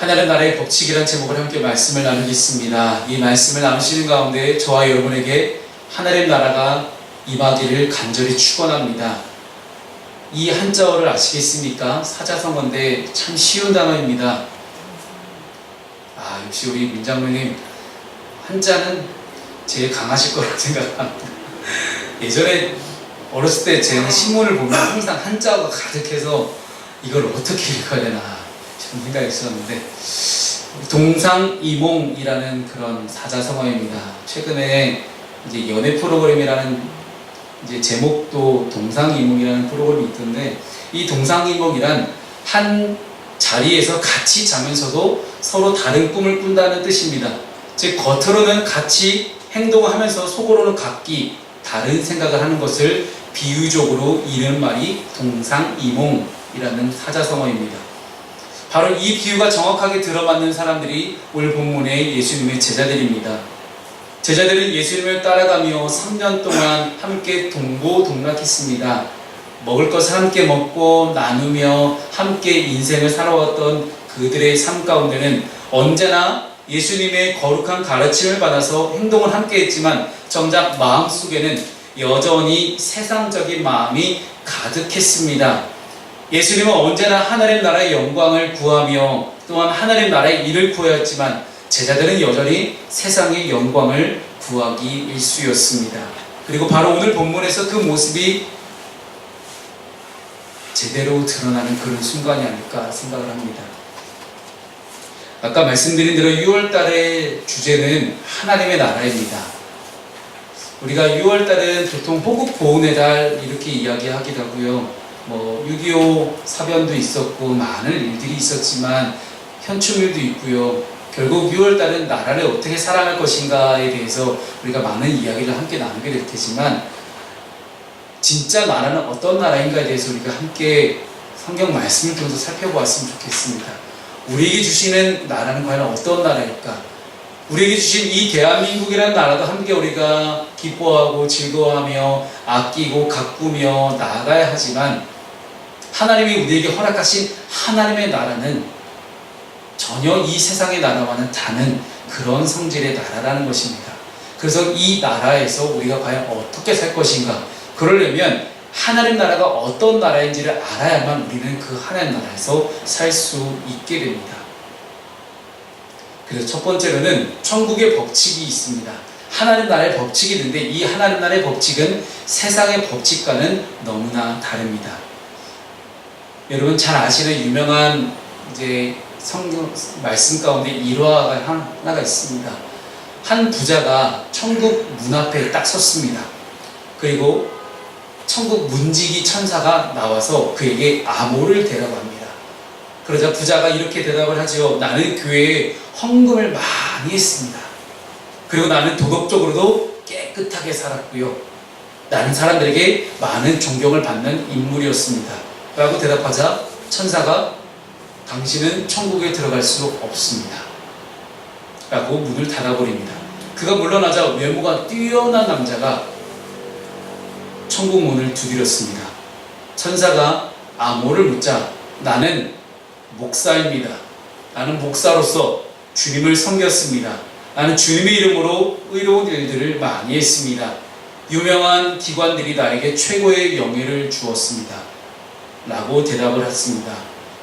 하나님 나라의 법칙이라는 제목으로 함께 말씀을 나누겠습니다. 이 말씀을 나누시는 가운데 저와 여러분에게 하나님 나라가 임하기를 간절히 축원합니다. 이 한자어를 아시겠습니까? 사자성어인데 참 쉬운 단어입니다. 역시 우리 민장로님 한자는 제일 강하실 거라고 생각합니다. 예전에 어렸을 때 제 신문을 보면 항상 한자어가 가득해서 이걸 어떻게 읽어야 되나 싶은 생각이 있었는데, 동상이몽이라는 그런 사자성어입니다. 최근에 이제 연애 프로그램이라는 이제 제목도 동상이몽이라는 프로그램이 있던데, 이 동상이몽이란 한 자리에서 같이 자면서도 서로 다른 꿈을 꾼다는 뜻입니다. 즉 겉으로는 같이 행동하면서 속으로는 각기 다른 생각을 하는 것을 비유적으로 이르는 말이 동상이몽이라는 사자성어입니다. 바로 이 비유가 정확하게 들어맞는 사람들이 오늘 본문의 예수님의 제자들입니다. 제자들은 예수님을 따라가며 3년 동안 함께 동고동락했습니다. 먹을 것을 함께 먹고 나누며 함께 인생을 살아왔던 그들의 삶 가운데는 언제나 예수님의 거룩한 가르침을 받아서 행동을 함께 했지만 정작 마음속에는 여전히 세상적인 마음이 가득했습니다. 예수님은 언제나 하나님 나라의 영광을 구하며 또한 하나님 나라의 일을 구하였지만 제자들은 여전히 세상의 영광을 구하기 일쑤였습니다. 그리고 바로 오늘 본문에서 그 모습이 제대로 드러나는 그런 순간이 아닐까 생각을 합니다. 아까 말씀드린 대로 6월달의 주제는 하나님의 나라입니다. 우리가 6월달은 보통 호국보훈의 달 이렇게 이야기하기도 하고요. 6.25 사변도 있었고 많은 일들이 있었지만 현충일도 있고요. 결국 6월달은 나라를 어떻게 사랑할 것인가에 대해서 우리가 많은 이야기를 함께 나누게 될 테지만, 진짜 나라는 어떤 나라인가에 대해서 우리가 함께 성경 말씀을 통해서 살펴보았으면 좋겠습니다. 우리에게 주시는 나라는 과연 어떤 나라일까? 우리에게 주신 이 대한민국이라는 나라도 함께 우리가 기뻐하고 즐거워하며 아끼고 가꾸며 나아가야 하지만, 하나님이 우리에게 허락하신 하나님의 나라는 전혀 이 세상의 나라와는 다른 그런 성질의 나라라는 것입니다. 그래서 이 나라에서 우리가 과연 어떻게 살 것인가? 그러려면 하나님 나라가 어떤 나라인지를 알아야만 우리는 그 하나님 나라에서 살 수 있게 됩니다. 그래서 첫 번째로는 천국의 법칙이 있습니다. 하나님 나라의 법칙이 있는데 이 하나님 나라의 법칙은 세상의 법칙과는 너무나 다릅니다. 여러분 잘 아시는 유명한 이제 성경 말씀 가운데 일화가 하나가 있습니다. 한 부자가 천국 문 앞에 딱 섰습니다. 그리고 천국 문지기 천사가 나와서 그에게 암호를 대라고 합니다. 그러자 부자가 이렇게 대답을 하죠. 나는 교회에 헌금을 많이 했습니다. 그리고 나는 도덕적으로도 깨끗하게 살았고요. 나는 사람들에게 많은 존경을 받는 인물이었습니다. 라고 대답하자 천사가 당신은 천국에 들어갈 수 없습니다. 라고 문을 닫아버립니다. 그가 물러나자 외모가 뛰어난 남자가 천국 문을 두드렸습니다. 천사가 암호를 묻자 나는 목사입니다. 나는 목사로서 주님을 섬겼습니다. 나는 주님의 이름으로 의로운 일들을 많이 했습니다. 유명한 기관들이 나에게 최고의 명예를 주었습니다. 라고 대답을 했습니다.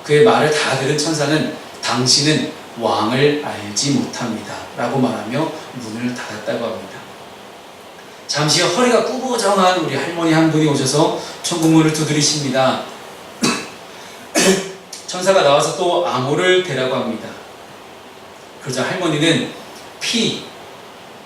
그의 말을 다 들은 천사는 당신은 왕을 알지 못합니다. 라고 말하며 문을 닫았다고 합니다. 잠시 허리가 꾸부정한 우리 할머니 한 분이 오셔서 천국문을 두드리십니다. 천사가 나와서 또 암호를 대라고 합니다. 그러자 할머니는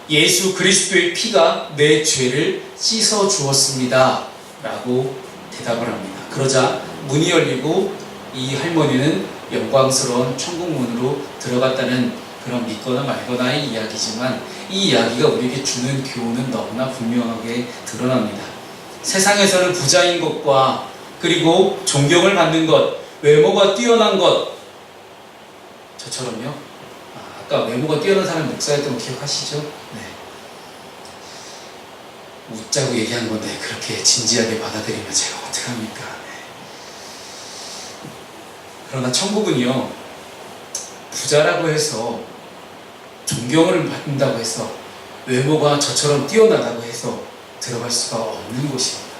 예수 그리스도의 피가 내 죄를 씻어 주었습니다. 라고 대답을 합니다. 그러자 문이 열리고 이 할머니는 영광스러운 천국문으로 들어갔다는 그런 믿거나 말거나의 이야기지만, 이 이야기가 우리에게 주는 교훈은 너무나 분명하게 드러납니다. 세상에서는 부자인 것과 그리고 존경을 받는 것, 외모가 뛰어난 것, 저처럼요. 아까 외모가 뛰어난 사람 목사였던 거 기억하시죠? 네. 웃자고 얘기한 건데 그렇게 진지하게 받아들이면 제가 어떡합니까? 네. 그러나 천국은요, 부자라고 해서 존경을 받는다고 해서 외모가 저처럼 뛰어나다고 해서 들어갈 수가 없는 곳입니다.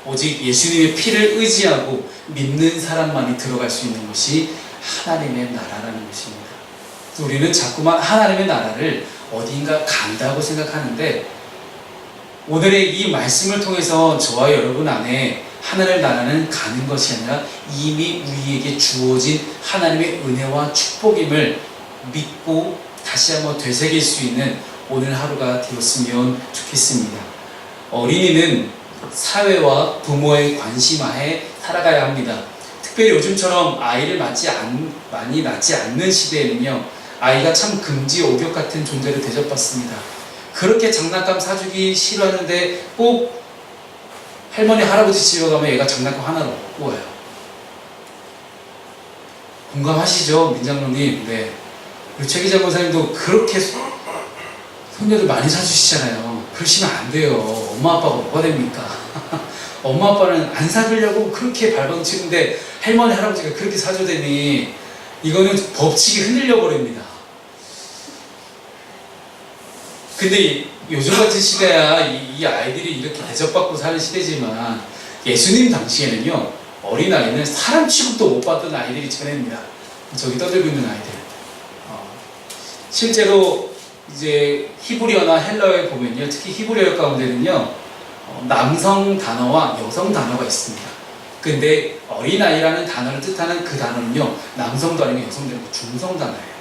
오직 예수님의 피를 의지하고 믿는 사람만이 들어갈 수 있는 곳이 하나님의 나라라는 것입니다. 우리는 자꾸만 하나님의 나라를 어딘가 간다고 생각하는데, 오늘의 이 말씀을 통해서 저와 여러분 안에 하나님의 나라는 가는 것이 아니라 이미 우리에게 주어진 하나님의 은혜와 축복임을 믿고 다시 한번 되새길 수 있는 오늘 하루가 되었으면 좋겠습니다. 어린이는 사회와 부모의 관심하에 살아가야 합니다. 특별히 요즘처럼 아이를 많이 낳지 않는 시대에는요, 아이가 참 금지 오격 같은 존재를 대접받습니다. 그렇게 장난감 사주기 싫어하는데 꼭 할머니 할아버지 집에 가면 얘가 장난감 하나를 얻고 와요. 공감하시죠, 민장로님? 네. 우리 최 기자 권사님도 그렇게 손녀들 많이 사주시잖아요. 그러시면 안 돼요. 엄마 아빠가 뭐가 됩니까? 엄마 아빠는 안 사주려고 그렇게 발버둥치는데 할머니 할아버지가 그렇게 사주더니 이거는 법칙이 흔들려 버립니다. 근데 요즘 같은 시대야 이 아이들이 이렇게 대접받고 사는 시대지만, 예수님 당시에는요, 어린아이는 사람 취급도 못 받던 아이들이 전해입니다. 저기 떠들고 있는 아이들. 실제로 이제 히브리어나 헬라어에 보면요, 특히 히브리어 가운데는요, 남성 단어와 여성 단어가 있습니다. 근데 어린아이라는 단어를 뜻하는 그 단어는요, 남성도 아니고 여성도 아니고 중성 단어예요.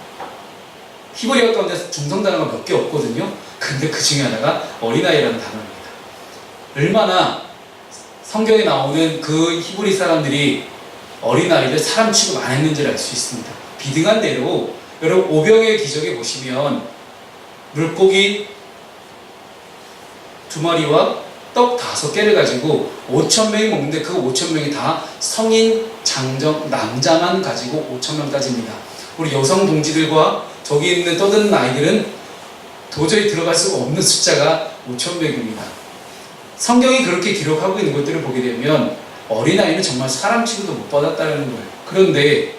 히브리어 가운데 중성 단어가 몇 개 없거든요. 근데 그 중에 하나가 어린아이라는 단어입니다. 얼마나 성경에 나오는 그 히브리 사람들이 어린아이를 사람 취급 안 했는지를 알 수 있습니다. 비등한 대로 여러분 오병의 기적에 보시면 물고기 2마리와 떡 5개를 가지고 5,000명이 먹는데 그 5,000명이 다 성인 장정 남자만 가지고 5,000명까지입니다. 우리 여성 동지들과 저기 있는 떠드는 아이들은 도저히 들어갈 수가 없는 숫자가 5,000명입니다. 성경이 그렇게 기록하고 있는 것들을 보게 되면 어린아이는 정말 사람 취급도 못 받았다는 거예요. 그런데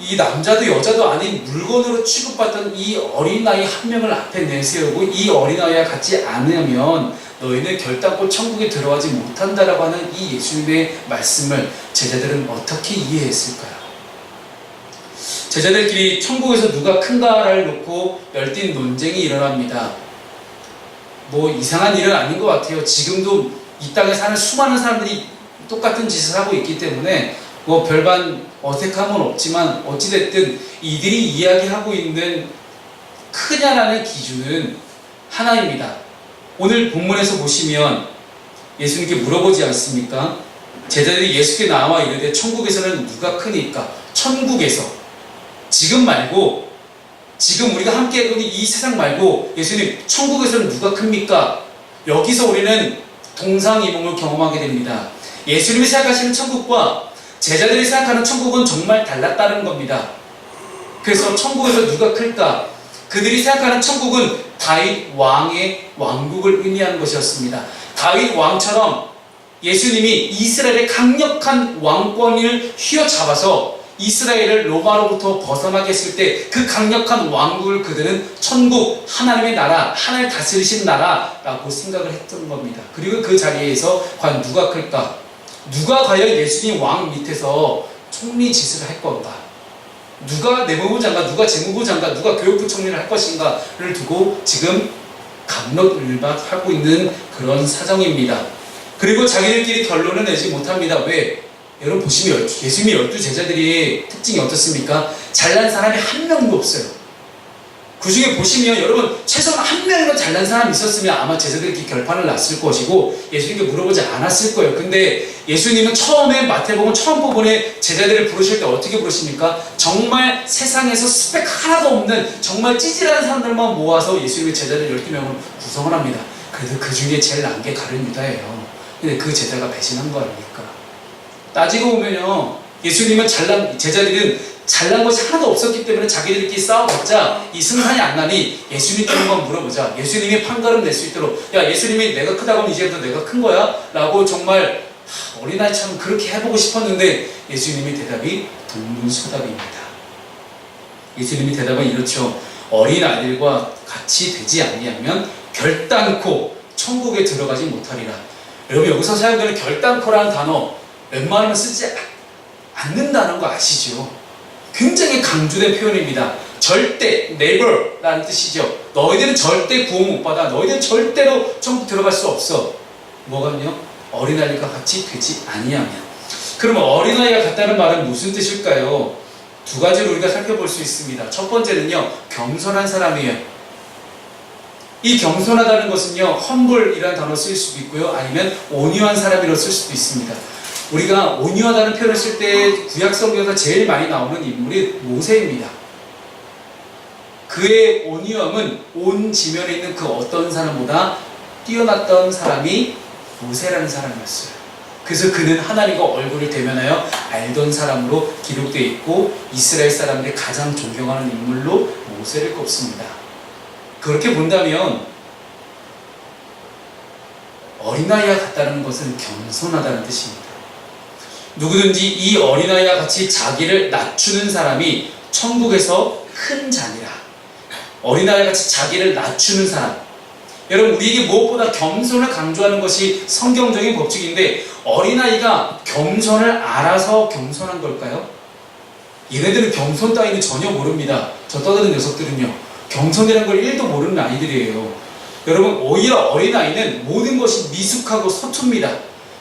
이 남자도 여자도 아닌 물건으로 취급받던 이 어린아이 한 명을 앞에 내세우고 이 어린아이와 같지 않으면 너희는 결단코 천국에 들어가지 못한다라고 하는 이 예수님의 말씀을 제자들은 어떻게 이해했을까요? 제자들끼리 천국에서 누가 큰가를 놓고 열띤 논쟁이 일어납니다. 뭐 이상한 일은 아닌 것 같아요. 지금도 이 땅에 사는 수많은 사람들이 똑같은 짓을 하고 있기 때문에 뭐 별반 어색함은 없지만 어찌됐든 이들이 이야기하고 있는 크냐라는 기준은 하나입니다. 오늘 본문에서 보시면 예수님께 물어보지 않습니까? 제자들이 예수께 나와 이르되 천국에서는 누가 크니까? 천국에서, 지금 말고, 지금 우리가 함께 있는 이 세상 말고 예수님, 천국에서는 누가 큽니까? 여기서 우리는 동상이몽을 경험하게 됩니다. 예수님이 생각하시는 천국과 제자들이 생각하는 천국은 정말 달랐다는 겁니다. 그래서 천국에서 누가 클까? 그들이 생각하는 천국은 다윗 왕의 왕국을 의미하는 것이었습니다. 다윗 왕처럼 예수님이 이스라엘의 강력한 왕권을 휘어잡아서 이스라엘을 로마로부터 벗어나게 했을 때 그 강력한 왕국을 그들은 천국, 하나님의 나라, 하나님 다스리신 나라라고 생각을 했던 겁니다. 그리고 그 자리에서 과연 누가 클까? 누가 과연 예수님 왕 밑에서 총리 짓을 할 건가? 누가 내무부 장관, 누가 재무부 장관, 누가 교육부 총리를 할 것인가를 두고 지금 갑론을박하고 있는 그런 사정입니다. 그리고 자기들끼리 결론을 내지 못합니다. 왜? 여러분 보시면 예수님의 12제자들이 특징이 어떻습니까? 잘난 사람이 한 명도 없어요. 그 중에 보시면 여러분 최소한 한 명이라도 잘난 사람이 있었으면 아마 제자들끼리 결판을 났을 것이고 예수님께 물어보지 않았을 거예요. 근데 예수님은 처음에 마태복음 처음 부분에 제자들을 부르실 때 어떻게 부르십니까? 정말 세상에서 스펙 하나도 없는 정말 찌질한 사람들만 모아서 예수님의 제자들 12명을 구성을 합니다. 그래도 그 중에 제일 난 게 가룟 유다예요. 근데 그 제자가 배신한 거 아닙니까? 따지고 보면요, 예수님은 제자들은 잘난 것이 하나도 없었기 때문에 자기들끼리 싸워봤자 이 승산이 안 나니 예수님께 한번 물어보자. 예수님이 판가름 낼 수 있도록, 야 예수님이 내가 크다고 하면 이제부터 내가 큰 거야? 라고 정말 어린아이처럼 그렇게 해보고 싶었는데 예수님의 대답이 동문서답입니다. 예수님의 대답은 이렇죠. 어린아이들과 같이 되지 아니하면 결단코 천국에 들어가지 못하리라. 여러분, 여기서 사용되는 결단코라는 단어 웬만하면 쓰지 않는다는 거 아시죠? 굉장히 강조된 표현입니다. 절대, never라는 뜻이죠. 너희들은 절대 구원 못 받아. 너희들은 절대로 천국 들어갈 수 없어. 뭐가요? 어린아이가 같이 되지 아니하면. 그러면 어린아이가 같다는 말은 무슨 뜻일까요? 두 가지로 우리가 살펴볼 수 있습니다. 첫 번째는요, 겸손한 사람이에요. 이 겸손하다는 것은요, humble이라는 단어 쓸 수도 있고요, 아니면 온유한 사람이라고 쓸 수도 있습니다. 우리가 온유하다는 표현을 쓸 때 구약 성경에서 제일 많이 나오는 인물이 모세입니다. 그의 온유함은 온 지면에 있는 그 어떤 사람보다 뛰어났던 사람이 모세라는 사람이었어요. 그래서 그는 하나님과 얼굴을 대면하여 알던 사람으로 기록되어 있고 이스라엘 사람들이 가장 존경하는 인물로 모세를 꼽습니다. 그렇게 본다면 어린아이와 같다는 것은 겸손하다는 뜻입니다. 누구든지 이 어린아이와 같이 자기를 낮추는 사람이 천국에서 큰 자니라. 어린아이와 같이 자기를 낮추는 사람. 여러분, 우리에게 무엇보다 겸손을 강조하는 것이 성경적인 법칙인데 어린아이가 겸손을 알아서 겸손한 걸까요? 얘네들은 겸손 따위는 전혀 모릅니다. 저 떠드는 녀석들은요, 겸손이라는 걸 1도 모르는 아이들이에요. 여러분, 오히려 어린아이는 모든 것이 미숙하고 서툽니다.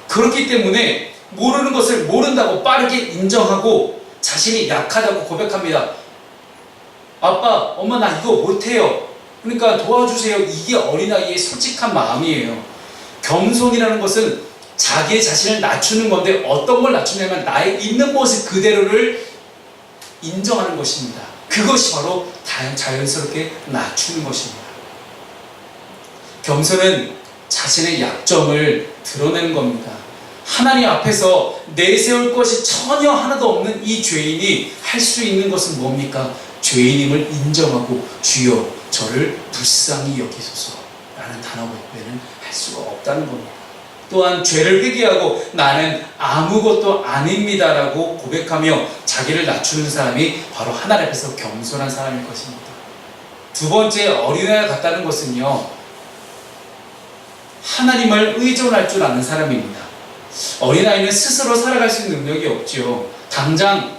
그렇기 때문에 모르는 것을 모른다고 빠르게 인정하고 자신이 약하다고 고백합니다. 아빠, 엄마, 나 이거 못해요. 그러니까 도와주세요. 이게 어린아이의 솔직한 마음이에요. 겸손이라는 것은 자기 자신을 낮추는 건데 어떤 걸 낮추냐면 나의 있는 모습 그대로를 인정하는 것입니다. 그것이 바로 자연스럽게 낮추는 것입니다. 겸손은 자신의 약점을 드러내는 겁니다. 하나님 앞에서 내세울 것이 전혀 하나도 없는 이 죄인이 할 수 있는 것은 뭡니까? 죄인임을 인정하고 주여 저를 불쌍히 여기소서 라는 단어 외에는 할 수가 없다는 겁니다. 또한 죄를 회개하고 나는 아무것도 아닙니다 라고 고백하며 자기를 낮추는 사람이 바로 하나님 앞에서 겸손한 사람일 것입니다. 두 번째, 어린아이와 같다는 것은요, 하나님을 의존할 줄 아는 사람입니다. 어린아이는 스스로 살아갈 수 있는 능력이 없죠. 당장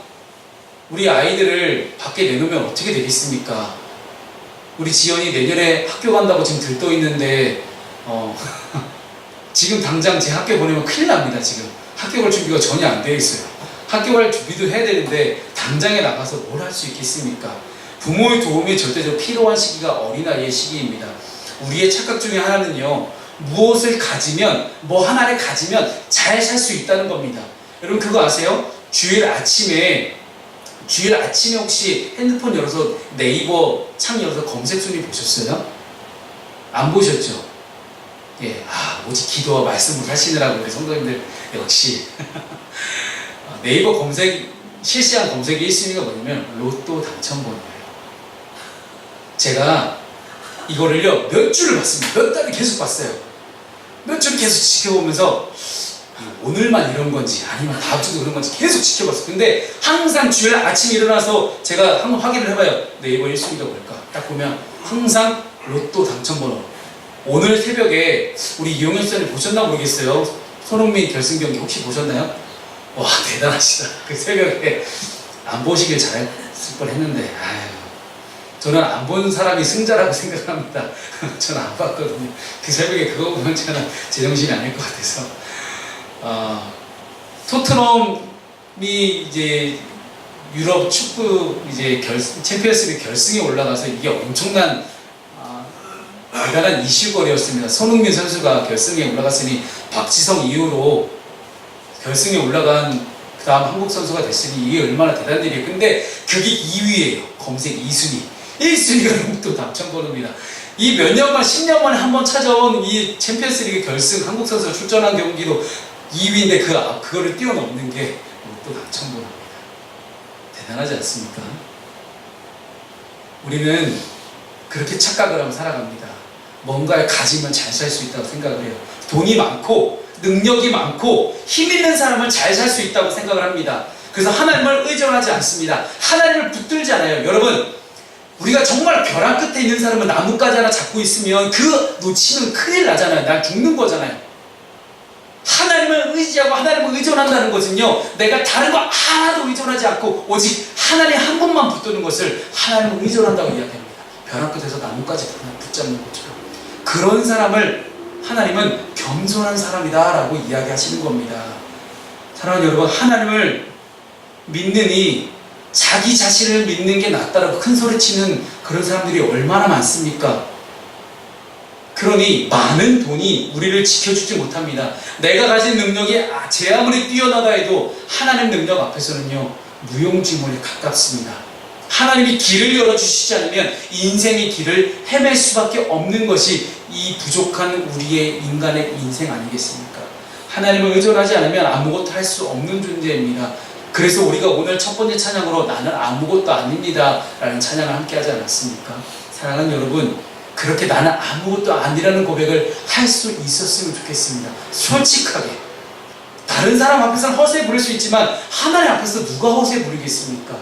우리 아이들을 밖에 내놓으면 어떻게 되겠습니까? 우리 지연이 내년에 학교 간다고 지금 들떠 있는데 지금 당장 제 학교 보내면 큰일 납니다. 지금 학교 갈 준비가 전혀 안 되어 있어요. 학교 갈 준비도 해야 되는데 당장에 나가서 뭘 할 수 있겠습니까? 부모의 도움이 절대적으로 필요한 시기가 어린아이의 시기입니다. 우리의 착각 중에 하나는요, 무엇을 가지면, 뭐 하나를 가지면 잘 살 수 있다는 겁니다. 여러분 그거 아세요? 주일 아침에 혹시 핸드폰 열어서 네이버 창 열어서 검색 순위 보셨어요? 안 보셨죠? 예, 오직 기도와 말씀을 하시느라고 우리 성도님들 역시 네이버 검색, 실시간 검색의 1순위가 뭐냐면 로또 당첨번호예요. 제가 이거를요 몇 주를 봤습니다. 몇 달을 계속 봤어요. 몇 주를 계속 지켜보면서 오늘만 이런 건지 아니면 다음 주도 그런 건지 계속 지켜봤어요. 근데 항상 주일 아침에 일어나서 제가 한번 확인을 해봐요. 네이버 1순위가 뭘까? 딱 보면 항상 로또 당첨번호. 오늘 새벽에 우리 이용현 선생님 보셨나 모르겠어요. 손흥민 결승 경기 혹시 보셨나요? 와, 대단하시다. 그 새벽에 안 보시길 잘했을 뻔했는데, 저는 안 본 사람이 승자라고 생각합니다. 저는 안 봤거든요. 그 새벽에 그거 보면 저는 제정신이 아닐 것 같아서. 토트넘이 이제 유럽 축구 이제 챔피언스리그 결승에 올라가서 이게 엄청난 대단한 이슈거리였습니다. 손흥민 선수가 결승에 올라갔으니 박지성 이후로 결승에 올라간 그 다음 한국 선수가 됐으니 이게 얼마나 대단한 일이에요. 근데 그게 2위예요. 검색 2순위. 1순위가 또 당첨번호입니다. 이 몇 년 만, 10년 만에 한 번 찾아온 이 챔피언스리그 결승 한국 선수가 출전한 경기도 2위인데 그거를 뛰어넘는 게 또 당첨번호입니다. 대단하지 않습니까? 우리는 그렇게 착각을 하고 살아갑니다. 뭔가를 가지면 잘 살 수 있다고 생각을 해요. 돈이 많고 능력이 많고 힘 있는 사람은 잘 살 수 있다고 생각을 합니다. 그래서 하나님을 의존하지 않습니다. 하나님을 붙들지 않아요. 여러분, 우리가 정말 벼랑 끝에 있는 사람은 나뭇가지 하나 잡고 있으면 그 놓치면 큰일 나잖아요. 난 죽는 거잖아요. 하나님을 의지하고 하나님을 의존한다는 것은요, 내가 다른 거 하나도 의존하지 않고 오직 하나님 한 분만 붙드는 것을 하나님을 의존한다고 이야기합니다. 벼랑 끝에서 나뭇가지 하나 붙잡는 것처럼. 그런 사람을 하나님은 겸손한 사람이다 라고 이야기하시는 겁니다. 사랑하는 여러분, 하나님을 믿느니 자기 자신을 믿는 게 낫다라고 큰 소리치는 그런 사람들이 얼마나 많습니까? 그러니 많은 돈이 우리를 지켜주지 못합니다. 내가 가진 능력이 제 아무리 뛰어나다 해도 하나님 능력 앞에서는요, 무용지물에 가깝습니다. 하나님이 길을 열어주시지 않으면 인생의 길을 헤맬 수밖에 없는 것이 이 부족한 우리의 인간의 인생 아니겠습니까? 하나님을 의존하지 않으면 아무것도 할 수 없는 존재입니다. 그래서 우리가 오늘 첫 번째 찬양으로 나는 아무것도 아닙니다 라는 찬양을 함께 하지 않았습니까? 사랑하는 여러분, 그렇게 나는 아무것도 아니라는 고백을 할 수 있었으면 좋겠습니다. 솔직하게. 다른 사람 앞에서는 허세 부릴 수 있지만 하나님 앞에서 누가 허세 부리겠습니까?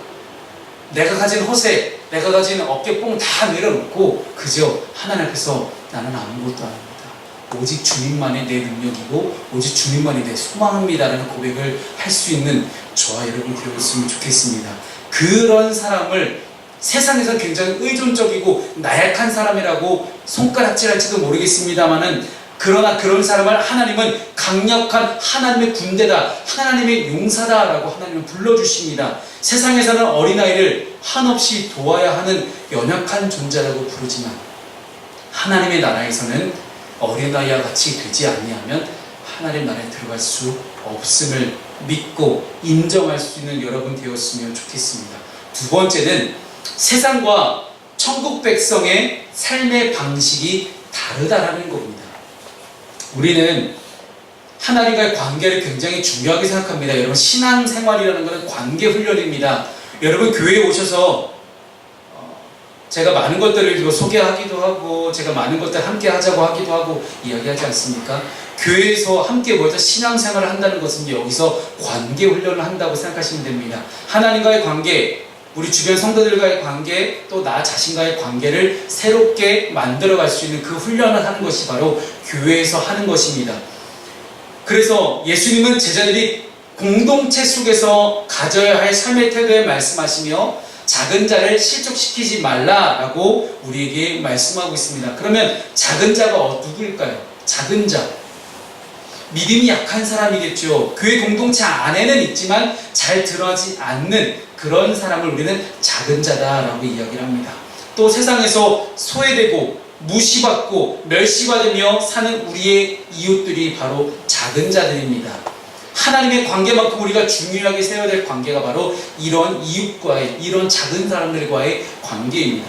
내가 가진 허세, 내가 가진 어깨뽕 다 내려놓고 그저 하나님 앞에서 나는 아무것도 아닙니다. 오직 주님만이 내 능력이고 오직 주님만이 내 소망입니다라는 고백을 할 수 있는 저와 여러분 되었으면 좋겠습니다. 그런 사람을 세상에서 굉장히 의존적이고 나약한 사람이라고 손가락질할지도 모르겠습니다만은, 그러나 그런 사람을 하나님은 강력한 하나님의 군대다, 하나님의 용사다라고 하나님은 불러주십니다. 세상에서는 어린아이를 한없이 도와야 하는 연약한 존재라고 부르지만 하나님의 나라에서는 어린아이와 같이 되지 아니하면 하나님 나라에 들어갈 수 없음을 믿고 인정할 수 있는 여러분 되었으면 좋겠습니다. 두 번째는 세상과 천국 백성의 삶의 방식이 다르다라는 겁니다. 우리는 하나님과의 관계를 굉장히 중요하게 생각합니다. 여러분, 신앙생활이라는 것은 관계 훈련입니다. 여러분, 교회에 오셔서 제가 많은 것들을 소개하기도 하고 제가 많은 것들 함께 하자고 하기도 하고 이야기하지 않습니까? 교회에서 함께 모여서 신앙생활을 한다는 것은 여기서 관계 훈련을 한다고 생각하시면 됩니다. 하나님과의 관계, 우리 주변 성도들과의 관계, 또 나 자신과의 관계를 새롭게 만들어갈 수 있는 그 훈련을 하는 것이 바로 교회에서 하는 것입니다. 그래서 예수님은 제자들이 공동체 속에서 가져야 할 삶의 태도에 말씀하시며 작은 자를 실족시키지 말라라고 우리에게 말씀하고 있습니다. 그러면 작은 자가 누구일까요? 작은 자, 믿음이 약한 사람이겠죠. 교회 공동체 안에는 있지만 잘 드러나지 않는 그런 사람을 우리는 작은 자다라고 이야기를 합니다. 또 세상에서 소외되고 무시받고 멸시받으며 사는 우리의 이웃들이 바로 작은 자들입니다. 하나님의 관계만큼 우리가 중요하게 세워야 될 관계가 바로 이런 이웃과의, 이런 작은 사람들과의 관계입니다.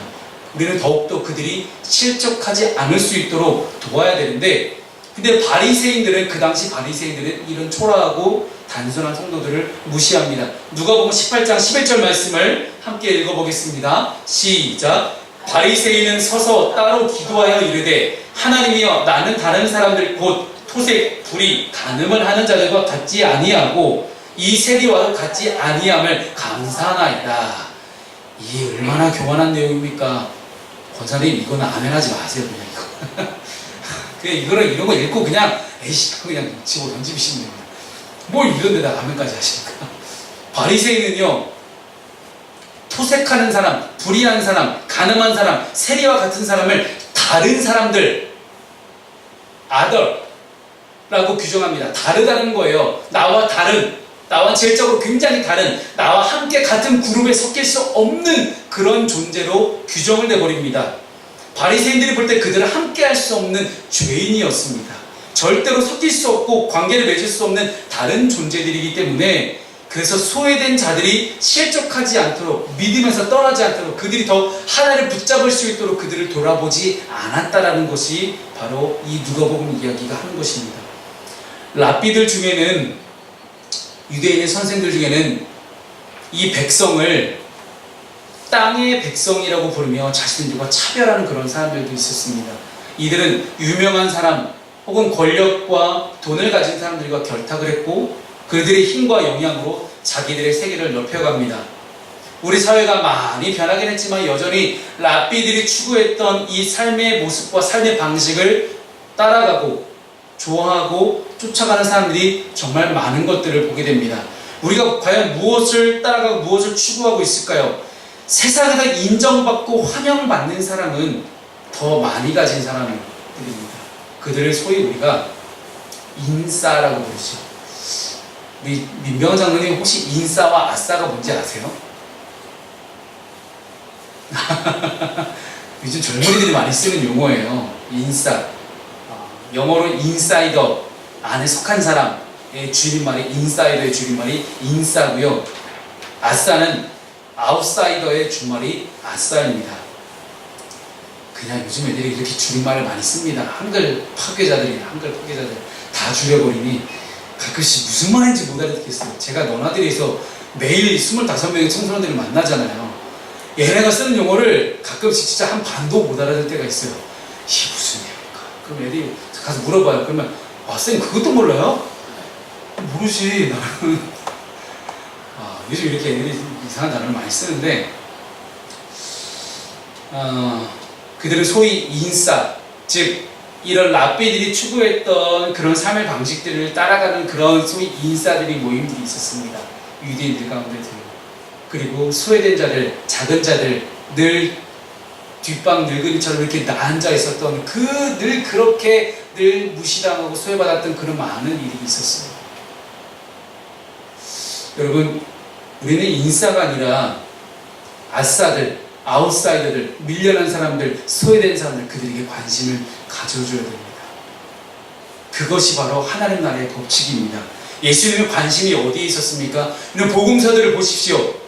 우리는 더욱더 그들이 실족하지 않을 수 있도록 도와야 되는데, 근데 바리새인들은, 그 당시 바리새인들은 이런 초라하고 단순한 성도들을 무시합니다. 누가복음 18장 11절 말씀을 함께 읽어보겠습니다. 시작. 바리새인은 서서 따로 기도하여 이르되, 하나님이여, 나는 다른 사람들 곧 토색, 불의, 간음을 하는 자들과 같지 아니하고 이 세리와도 같지 아니함을 감사하나이다. 이 얼마나 교만한 내용입니까? 권사님, 이거는 아멘하지 마세요. 그냥 이거. 그냥 이거는 이런 거 읽고 그냥 에이씨 그냥 집어 던지시면 됩니다. 뭘 이런 데다 아멘까지 하십니까? 바리새인은요, 토색하는 사람, 불의한 사람, 간음한 사람, 세리와 같은 사람을 다른 사람들, other 라고 규정합니다. 다르다는 거예요. 나와 다른, 나와 질적으로 굉장히 다른, 나와 함께 같은 그룹에 섞일 수 없는 그런 존재로 규정을 내버립니다. 바리새인들이 볼 때 그들은 함께 할 수 없는 죄인이었습니다. 절대로 섞일 수 없고 관계를 맺을 수 없는 다른 존재들이기 때문에, 그래서 소외된 자들이 실족하지 않도록, 믿음에서 떠나지 않도록, 그들이 더 하나를 붙잡을 수 있도록 그들을 돌아보지 않았다라는 것이 바로 이 누가복음 이야기가 하는 것입니다. 랍비들 중에는, 유대인의 선생들 중에는 이 백성을 땅의 백성이라고 부르며 자신들과 차별하는 그런 사람들도 있었습니다. 이들은 유명한 사람, 혹은 권력과 돈을 가진 사람들과 결탁을 했고 그들의 힘과 영향으로 자기들의 세계를 넓혀갑니다. 우리 사회가 많이 변하긴 했지만 여전히 랍비들이 추구했던 이 삶의 모습과 삶의 방식을 따라가고 좋아하고 쫓아가는 사람들이 정말 많은 것들을 보게 됩니다. 우리가 과연 무엇을 따라가고 무엇을 추구하고 있을까요? 세상에서 인정받고 환영받는 사람은 더 많이 가진 사람들입니다. 그들을 소위 우리가 인싸라고 부르죠. 우리 민병헌 장로님 혹시 인싸와 아싸가 뭔지 아세요? 요즘 젊은이들이 많이 쓰는 용어예요. 인싸. 영어로 인사이더, 안에 속한 사람의 줄임말이 인사이더의 줄임말이 인싸고요. 아싸는 아웃사이더의 줄임말이 아싸입니다. 그냥 요즘 애들이 이렇게 줄임말을 많이 씁니다. 한글 파괴자들 다 줄여버리니 가끔씩 무슨 말인지 못 알아듣겠어요. 제가 너나들이에서 매일 25명의 청소년들을 만나잖아요. 얘네가 쓰는 용어를 가끔씩 진짜 한 반도 못 알아듣을 때가 있어요. 이게 무슨 얘기입니까? 그럼 애들이 가서 물어봐요. 그러면 쌤 그것도 몰라요? 모르지 나는. 요즘 이렇게 애들이 이상한 단어를 많이 쓰는데 그들은 소위 인싸, 즉 이런 랍비들이 추구했던 그런 삶의 방식들을 따라가는 그런 소위 인싸들이 모임들이 있었습니다. 유대인들 가운데도. 그리고 소외된 자들, 작은 자들, 늘 뒷방 늙은이처럼 이렇게 앉아 있었던 늘 그렇게 늘 무시당하고 소외받았던 그런 많은 일이 있었어요. 여러분, 우리는 인싸가 아니라 아싸들, 아웃사이더들, 밀려난 사람들, 소외된 사람들, 그들에게 관심을 가져줘야 됩니다. 그것이 바로 하나님 나라의 법칙입니다. 예수님의 관심이 어디에 있었습니까? 이런 복음서들을 보십시오.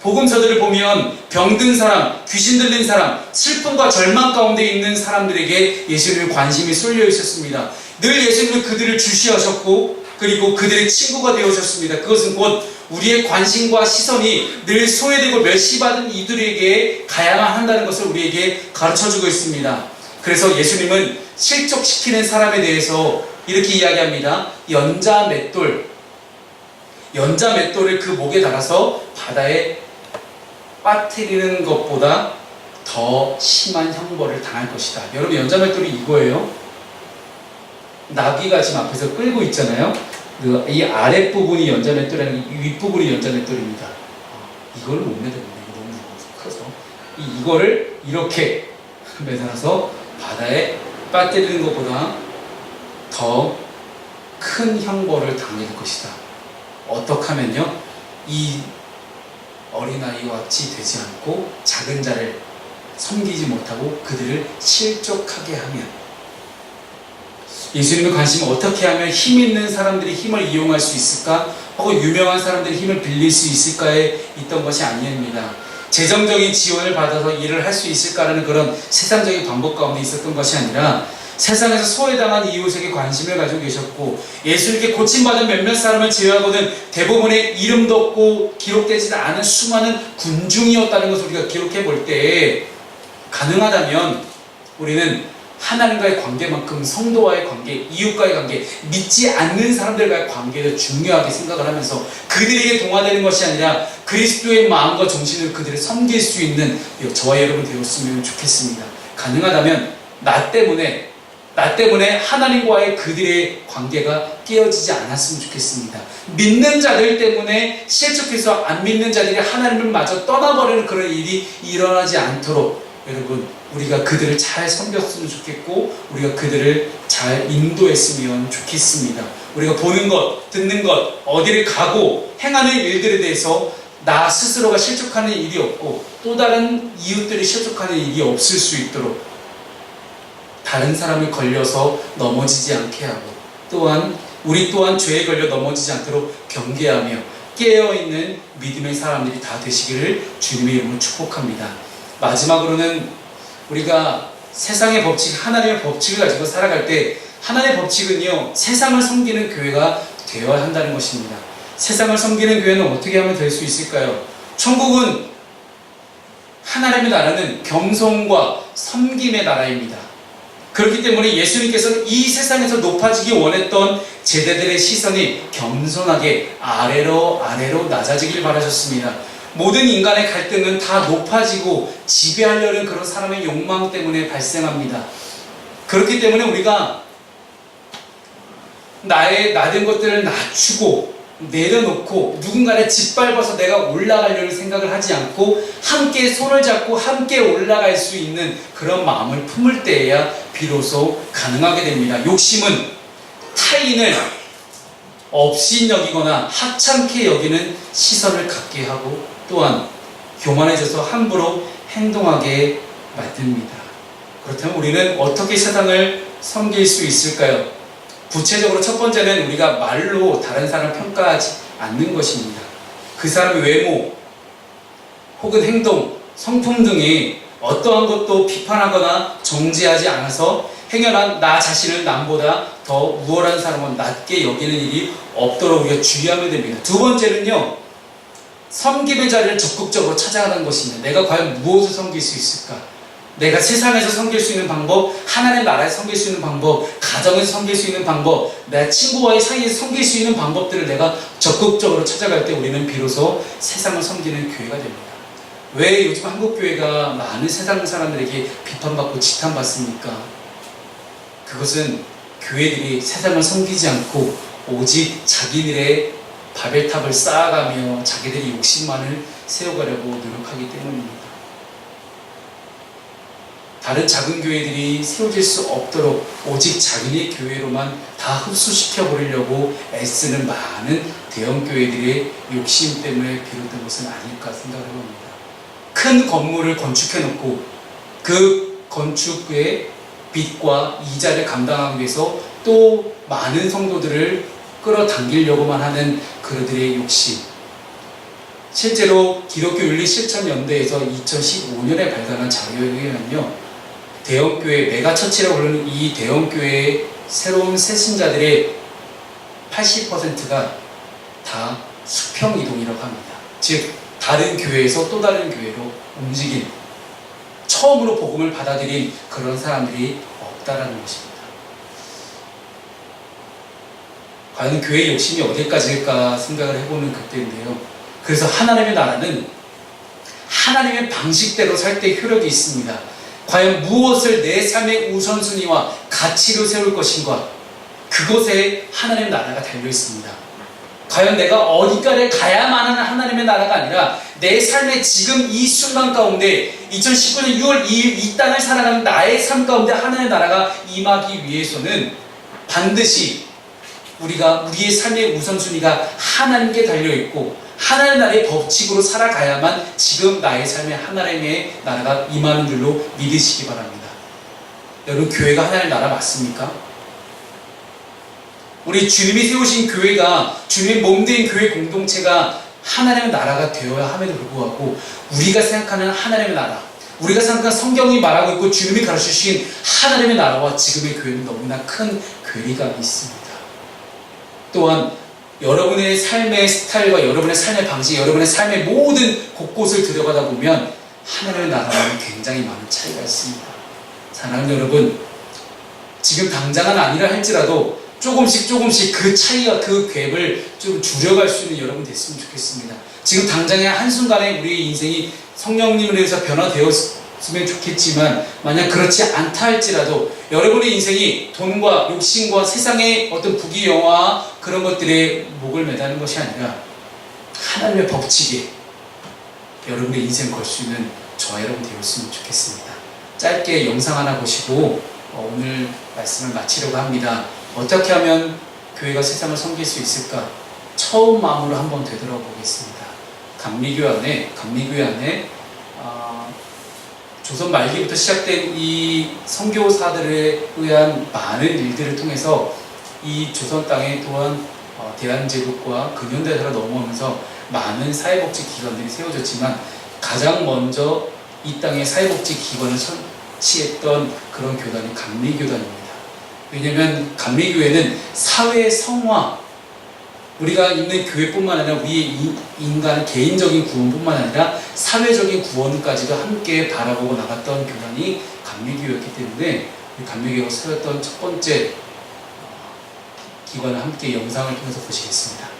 복음서들을 보면 병든 사람, 귀신 들린 사람, 슬픔과 절망 가운데 있는 사람들에게 예수님의 관심이 쏠려 있었습니다. 늘 예수님은 그들을 주시하셨고 그리고 그들의 친구가 되어주셨습니다. 그것은 곧 우리의 관심과 시선이 늘 소외되고 멸시받은 이들에게 가야만 한다는 것을 우리에게 가르쳐주고 있습니다. 그래서 예수님은 실족시키는 사람에 대해서 이렇게 이야기합니다. 연자 맷돌을 그 목에 달아서 바다에 빠뜨리는 것보다 더 심한 형벌을 당할 것이다. 여러분, 연자 맷돌이 이거예요. 나귀가 지금 앞에서 끌고 있잖아요. 이 아랫부분이 연자 맷돌이 아니고 윗부분이 연자 맷돌입니다. 이걸 못 매듭니다. 이거 너무 커서 이거를 이렇게 매달아서 바다에 빠뜨리는 것보다 더 큰 형벌을 당할 것이다. 어떻게 하면요, 이 어린아이와 같이 되지 않고 작은 자를 섬기지 못하고 그들을 실족하게 하면, 예수님의 관심은 어떻게 하면 힘 있는 사람들이 힘을 이용할 수 있을까? 혹은 유명한 사람들이 힘을 빌릴 수 있을까에 있던 것이 아닙니다. 재정적인 지원을 받아서 일을 할 수 있을까라는 그런 세상적인 방법 가운데 있었던 것이 아니라 세상에서 소외당한 이웃에게 관심을 가지고 계셨고, 예수님께 고침받은 몇몇 사람을 제외하고는 대부분의 이름도 없고 기록되지 않은 수많은 군중이었다는 것을 우리가 기록해 볼 때, 가능하다면 우리는 하나님과의 관계만큼 성도와의 관계, 이웃과의 관계, 믿지 않는 사람들과의 관계를 중요하게 생각을 하면서 그들에게 동화되는 것이 아니라 그리스도의 마음과 정신을 그들을 섬길 수 있는 저와 여러분 되었으면 좋겠습니다. 가능하다면 나 때문에 하나님과의 그들의 관계가 깨어지지 않았으면 좋겠습니다. 믿는 자들 때문에 실족해서 안 믿는 자들이 하나님을 마저 떠나버리는 그런 일이 일어나지 않도록 여러분, 우리가 그들을 잘 섬겼으면 좋겠고 우리가 그들을 잘 인도했으면 좋겠습니다. 우리가 보는 것, 듣는 것, 어디를 가고 행하는 일들에 대해서 나 스스로가 실족하는 일이 없고 또 다른 이웃들이 실족하는 일이 없을 수 있도록 다른 사람을 걸려서 넘어지지 않게 하고, 또한 우리 또한 죄에 걸려 넘어지지 않도록 경계하며 깨어있는 믿음의 사람들이 다 되시기를 주님의 이름으로 축복합니다. 마지막으로는 우리가 세상의 법칙, 하나님의 법칙을 가지고 살아갈 때 하나님의 법칙은요, 세상을 섬기는 교회가 되어야 한다는 것입니다. 세상을 섬기는 교회는 어떻게 하면 될 수 있을까요? 천국은, 하나님의 나라는 겸손과 섬김의 나라입니다. 그렇기 때문에 예수님께서는 이 세상에서 높아지기 원했던 제자들의 시선이 겸손하게 아래로 낮아지길 바라셨습니다. 모든 인간의 갈등은 다 높아지고 지배하려는 그런 사람의 욕망 때문에 발생합니다. 그렇기 때문에 우리가 나의 낮은 것들을 낮추고 내려놓고 누군가를 짓밟아서 내가 올라가려는 생각을 하지 않고 함께 손을 잡고 함께 올라갈 수 있는 그런 마음을 품을 때에야 비로소 가능하게 됩니다. 욕심은 타인을 업신여기거나 하찮게 여기는 시선을 갖게 하고 또한 교만해져서 함부로 행동하게 만듭니다. 그렇다면 우리는 어떻게 세상을 섬길 수 있을까요? 구체적으로 첫 번째는 우리가 말로 다른 사람을 평가하지 않는 것입니다. 그 사람의 외모 혹은 행동, 성품 등이 어떠한 것도 비판하거나 정죄하지 않아서 행여나 나 자신을 남보다 더 우월한 사람은 낮게 여기는 일이 없도록 우리가 주의하면 됩니다. 두 번째는요, 섬김의 자리를 적극적으로 찾아가는 것입니다. 내가 과연 무엇을 섬길 수 있을까? 내가 세상에서 섬길 수 있는 방법, 하나님의 나라에서 섬길 수 있는 방법, 가정에서 섬길 수 있는 방법, 내 친구와의 사이에서 섬길 수 있는 방법들을 내가 적극적으로 찾아갈 때 우리는 비로소 세상을 섬기는 교회가 됩니다. 왜 요즘 한국교회가 많은 세상 사람들에게 비판받고 지탄받습니까? 그것은 교회들이 세상을 섬기지 않고 오직 자기들의 바벨탑을 쌓아가며 자기들의 욕심만을 세워가려고 노력하기 때문입니다. 다른 작은 교회들이 세워질 수 없도록 오직 자기네 교회로만 다 흡수시켜 버리려고 애쓰는 많은 대형 교회들의 욕심 때문에 비롯된 것은 아닐까 생각을 해봅니다. 큰 건물을 건축해 놓고 그 건축의 빚과 이자를 감당하기 위해서 또 많은 성도들을 끌어당기려고만 하는 그들의 욕심. 실제로 기독교 윤리 실천연대에서 2015년에 발간한 자료에 의하면요, 대형교회, 메가처치라고 부르는 이 대형교회의 새로운 새신자들의 80%가 다 수평 이동이라고 합니다. 즉 다른 교회에서 또 다른 교회로 움직인, 처음으로 복음을 받아들인 그런 사람들이 없다라는 것입니다. 과연 교회의 욕심이 어디까지일까 생각을 해보는 그때인데요. 그래서 하나님의 나라는 하나님의 방식대로 살 때 효력이 있습니다. 과연 무엇을 내 삶의 우선순위와 가치로 세울 것인가, 그것에 하나님의 나라가 달려 있습니다. 과연 내가 어디까지 가야만 하는 하나님의 나라가 아니라 내 삶의 지금 이 순간 가운데 2019년 6월 2일 이 땅을 살아가는 나의 삶 가운데 하나님의 나라가 임하기 위해서는 반드시 우리의 삶의 우선순위가 하나님께 달려있고 하나님의 나라의 법칙으로 살아가야만 지금 나의 삶에 하나님의 나라가 임하는 줄로 믿으시기 바랍니다. 여러분, 교회가 하나님의 나라 맞습니까? 우리 주님이 세우신 교회가, 주님의 몸된 교회 공동체가 하나님의 나라가 되어야 함에도 불구하고 우리가 생각하는 하나님의 나라, 우리가 생각하는 성경이 말하고 있고 주님이 가르쳐주신 하나님의 나라와 지금의 교회는 너무나 큰 괴리감이 있습니다. 또한 여러분의 삶의 스타일과 여러분의 삶의 방식, 여러분의 삶의 모든 곳곳을 들여가다 보면 하나님의 나라와는 굉장히 많은 차이가 있습니다. 사랑하는 여러분, 지금 당장은 아니라 할지라도 조금씩 그 차이와 그 갭을 좀 줄여갈 수 있는 여러분 됐으면 좋겠습니다. 지금 당장의 한순간에 우리의 인생이 성령님을 위해서 변화되었으면 좋겠지만 만약 그렇지 않다 할지라도 여러분의 인생이 돈과 욕심과 세상의 어떤 부귀영화 그런 것들에 목을 매다는 것이 아니라 하나님의 법칙에 여러분의 인생 걸 수 있는 저와 여러분 되었으면 좋겠습니다. 짧게 영상 하나 보시고 오늘 말씀을 마치려고 합니다. 어떻게 하면 교회가 세상을 섬길 수 있을까? 처음 마음으로 한번 되돌아보겠습니다. 감리교회 안에 조선 말기부터 시작된 이 선교사들에 의한 많은 일들을 통해서 이 조선 땅에 또한 대한제국과 근현대사가 넘어오면서 많은 사회복지 기관들이 세워졌지만 가장 먼저 이 땅에 사회복지 기관을 설치했던 그런 교단이 감리교단입니다. 왜냐하면 감리교회는 사회 성화, 우리가 있는 교회뿐만 아니라 우리의 인간 개인적인 구원뿐만 아니라 사회적인 구원까지도 함께 바라보고 나갔던 교단이 감리교회였기 때문에 우리 감리교회가 세웠던 첫 번째 기관을 함께 영상을 통해서 보시겠습니다.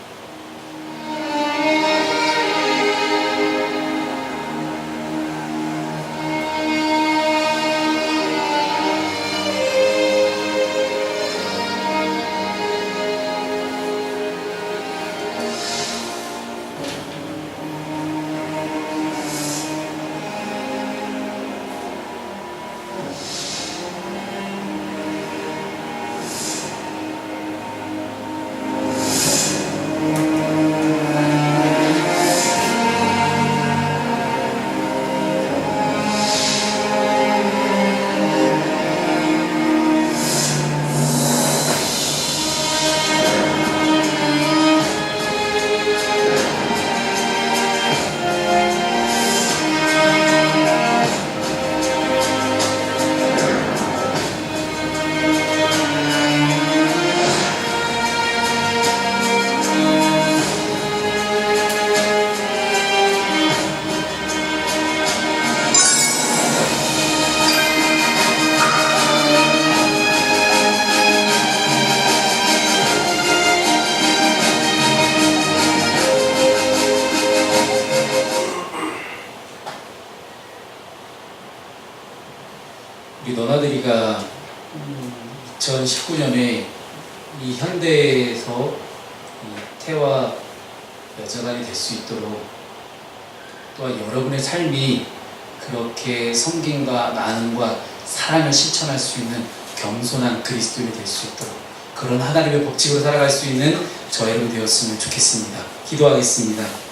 우리 너나들이가 2019년에 이 현대에서 이 태화 여자단이 될 수 있도록, 또한 여러분의 삶이 그렇게 섬김과 나눔과 사랑을 실천할 수 있는 겸손한 그리스도인이 될 수 있도록, 그런 하나님의 법칙으로 살아갈 수 있는 저 여러분 되었으면 좋겠습니다. 기도하겠습니다.